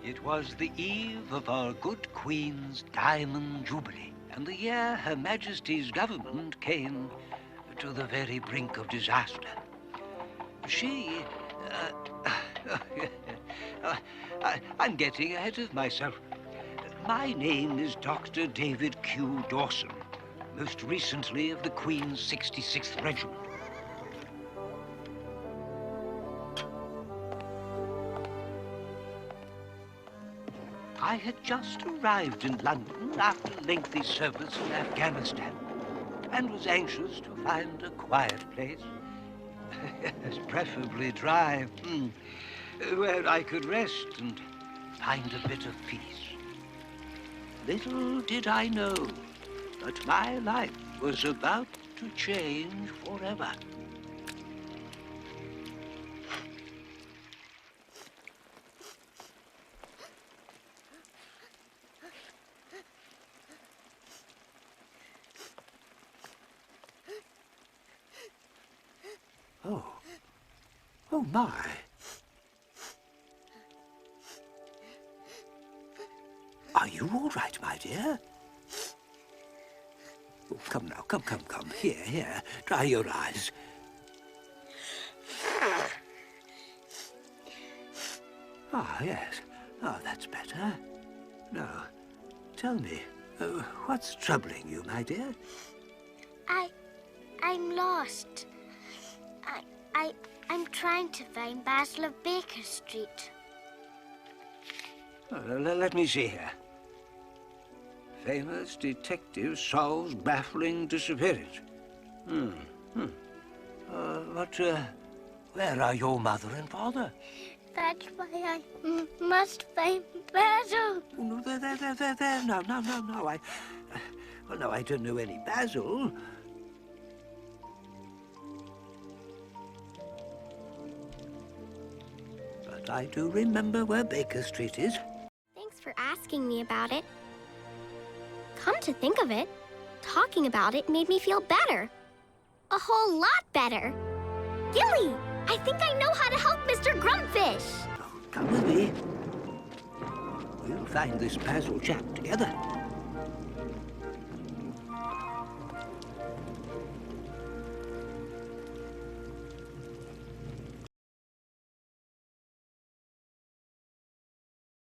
It was the eve of our good Queen's Diamond Jubilee, and the year Her Majesty's government came to the very brink of disaster. I'm getting ahead of myself. My name is Dr. David Q. Dawson, most recently of the Queen's 66th Regiment. I had just arrived in London after lengthy service in Afghanistan and was anxious to find a quiet place, preferably dry, where I could rest and find a bit of peace. Little did I know that my life was about to change forever. Oh my. Are you all right, my dear? Oh, come now, come. Here, dry your eyes. Ah, yes. Oh, that's better. Now, tell me, what's troubling you, my dear? I'm lost. I'm trying to find Basil of Baker Street. Let me see here. Famous detective solves baffling disappearance. Where are your mother and father? That's why I must find Basil. Oh, no, there. No, I don't know any Basil. But I do remember where Baker Street is. Thanks for asking me about it. Come to think of it, talking about it made me feel better. A whole lot better. Gilly, I think I know how to help Mr. Grumpfish. Oh, come with me. We'll find this Basil chap together.